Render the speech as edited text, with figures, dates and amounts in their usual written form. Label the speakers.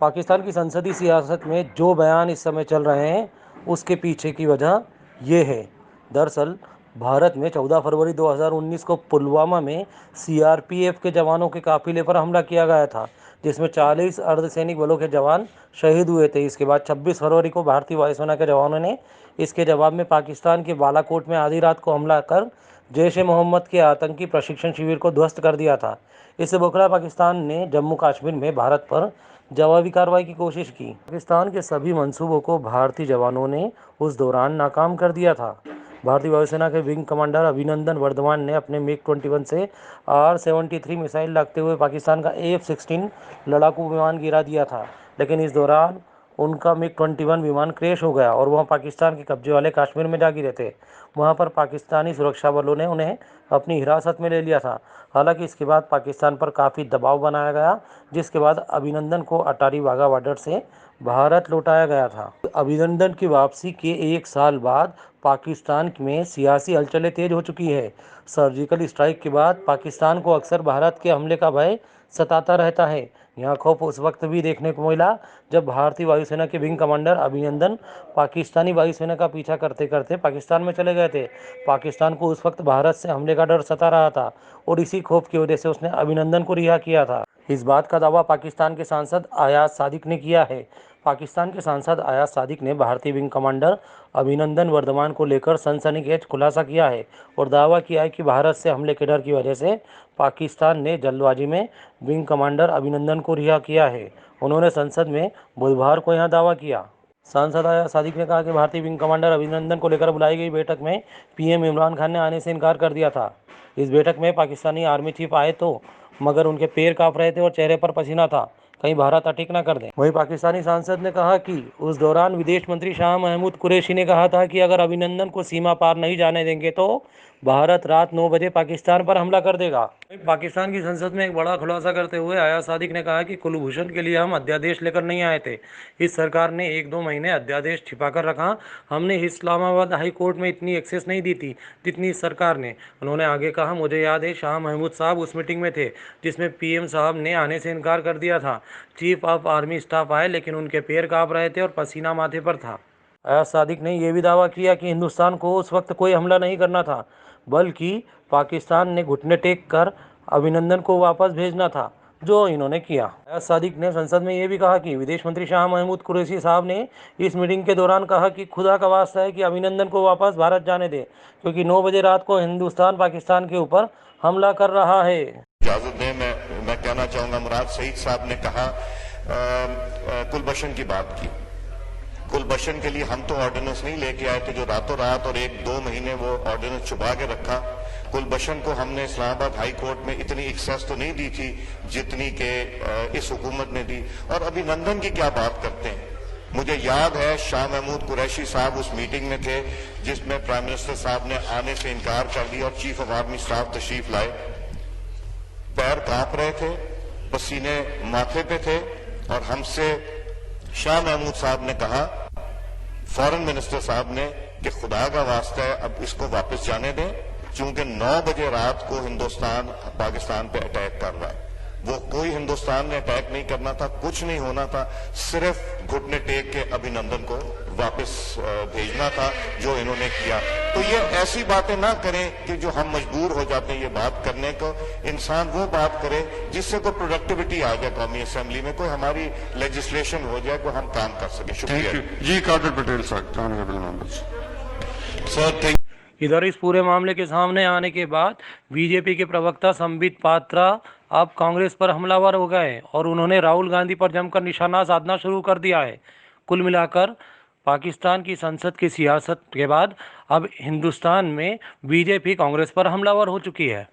Speaker 1: पाकिस्तान की संसदीय सियासत में जो बयान इस समय चल रहे हैं उसके पीछे की वजह ये है। दरअसल भारत में 14 फरवरी 2019 को पुलवामा में सीआरपीएफ के जवानों के काफिले पर हमला किया गया था, जिसमें 40 अर्धसैनिक बलों के जवान शहीद हुए थे। इसके बाद 26 फरवरी को भारतीय वायुसेना के जवानों ने इसके जवाब में पाकिस्तान के बालाकोट में आधी रात को हमला कर जैश ए मोहम्मद के आतंकी प्रशिक्षण शिविर को ध्वस्त कर दिया था। इससे बौखला पाकिस्तान ने जम्मू कश्मीर में भारत पर जवाबी कार्रवाई की कोशिश की। पाकिस्तान के सभी मंसूबों को भारतीय जवानों ने उस दौरान नाकाम कर दिया था। भारतीय वायुसेना के विंग कमांडर अभिनंदन वर्धमान ने अपने MiG-21 से R-73 मिसाइल लगते हुए पाकिस्तान का AF-16 लड़ाकू विमान गिरा दिया था, लेकिन इस दौरान उनका MiG-21 विमान क्रैश हो गया और वह पाकिस्तान के कब्जे वाले कश्मीर में जा गिरे थे। वहां पर पाकिस्तानी सुरक्षा बलों ने उन्हें अपनी हिरासत में ले लिया था। हालांकि इसके बाद पाकिस्तान पर काफ़ी दबाव बनाया गया, जिसके बाद अभिनंदन को अटारी वाघा बॉर्डर से भारत लौटाया गया था। अभिनंदन की वापसी के एक साल बाद पाकिस्तान में सियासी हलचलें तेज हो चुकी है। सर्जिकल स्ट्राइक के बाद पाकिस्तान को अक्सर भारत के हमले का भय सताता रहता है। यहाँ खौफ उस वक्त भी देखने को मिला जब भारतीय वायुसेना के विंग कमांडर अभिनंदन पाकिस्तानी वायुसेना का पीछा करते करते पाकिस्तान में चले गए थे। पाकिस्तान को उस वक्त भारत से हमले का डर सता रहा था और इसी खौफ की वजह से उसने अभिनंदन को रिहा किया था। इस बात का दावा पाकिस्तान के सांसद अयाज सादिक ने किया है। पाकिस्तान के सांसद अयाज सादिक ने भारतीय विंग कमांडर अभिनंदन वर्धमान को लेकर सनसनीखेज खुलासा किया है और दावा किया है कि भारत से हमले के डर की वजह से पाकिस्तान ने जल्दबाजी में विंग कमांडर अभिनंदन को रिहा किया है। उन्होंने संसद में बुधवार को यह दावा किया। सांसद अयाज सादिक ने कहा कि भारतीय विंग कमांडर अभिनंदन को लेकर बुलाई गई बैठक में पीएम इमरान खान ने आने से इनकार कर दिया था। इस बैठक में पाकिस्तानी आर्मी चीफ आए तो मगर उनके पैर कांप रहे थे और चेहरे पर पसीना था, कहीं भारत अटैक न कर दे। वहीं पाकिस्तानी सांसद ने कहा कि उस दौरान विदेश मंत्री शाह महमूद कुरैशी ने कहा था कि अगर अभिनंदन को सीमा पार नहीं जाने देंगे तो भारत रात 9 बजे पाकिस्तान पर हमला कर देगा। पाकिस्तान की संसद में एक बड़ा खुलासा करते हुए अयाज सादिक ने कहा कि कुलभूषण के लिए हम अध्यादेश लेकर नहीं आए थे। इस सरकार ने 1-2 महीने अध्यादेश छिपा कर रखा। हमने इस्लामाबाद हाई कोर्ट में इतनी एक्सेस नहीं दी थी जितनी इस सरकार ने। उन्होंने आगे कहा, मुझे याद है शाह महमूद साहब उस मीटिंग में थे जिसमें पीएम साहब ने आने से इनकार कर दिया था। चीफ ऑफ आर्मी स्टाफ आए लेकिन उनके पैर कांप रहे थे और पसीना माथे पर था। अयाज सादिक ने यह भी दावा किया कि हिंदुस्तान को उस वक्त कोई हमला नहीं करना था, बल्कि पाकिस्तान ने घुटने टेक कर अभिनंदन को वापस भेजना था, जो इन्होंने किया। अयाज सादिक ने संसद में यह भी कहा कि विदेश मंत्री शाह महमूद कुरैशी साहब ने इस मीटिंग के दौरान कहा कि खुदा का वास्ता है कि अभिनंदन को वापस भारत जाने दे, क्योंकि 9 बजे रात को हिंदुस्तान पाकिस्तान के ऊपर हमला कर रहा है।
Speaker 2: इजाजत दें, मैं कहना चाहूंगा, मुराद सईद साहब ने कहा कुलभूषण की बात की। कुलभूषण के लिए हम तो ऑर्डिनेंस नहीं लेके आए थे जो रातों रात और 1-2 महीने वो ऑर्डिनेंस छुपा के रखा। कुलभूषण को हमने इस्लामाबाद हाई कोर्ट में इतनी एक्सेस तो नहीं दी थी जितनी के इस हुकूमत ने दी। और अभिनंदन की क्या बात करते हैं। मुझे याद है शाह महमूद कुरैशी साहब उस मीटिंग में थे जिसमें प्राइम मिनिस्टर साहब ने आने से इनकार कर दिया और चीफ ऑफ आर्मी स्टाफ तशरीफ लाए। पैर कांप रहे थे, पसीने माथे पे थे और हमसे शाह महमूद साहब ने कहा, फॉरेन मिनिस्टर साहब ने, कि खुदा का वास्ता है अब इसको वापस जाने दें, क्योंकि 9 बजे रात को हिंदुस्तान पाकिस्तान पे अटैक कर रहा है। वो कोई हिंदुस्तान ने अटैक नहीं करना था, कुछ नहीं होना था, सिर्फ घुटने टेक के अभिनंदन को वापस भेजना था, जो इन्होंने किया। तो ये ऐसी बातें ना करें कि जो हम मजबूर हो जाते हैं ये बात करने को। इंसान वो बात करे जिससे कोई प्रोडक्टिविटी आ जाए कौमी असेंबली में, कोई हमारी लेजिस्लेशन हो जाए, कोई हम काम कर सके। शुक्रिया
Speaker 3: जी। कादर पटेल साहब।
Speaker 2: Sir thank.
Speaker 1: इधर इस पूरे मामले के सामने आने के बाद बीजेपी के प्रवक्ता संबित पात्रा अब कांग्रेस पर हमलावर हो गए और उन्होंने राहुल गांधी पर जमकर निशाना साधना शुरू कर दिया है। कुल मिलाकर पाकिस्तान की संसद की सियासत के बाद अब हिंदुस्तान में बीजेपी कांग्रेस पर हमलावर हो चुकी है।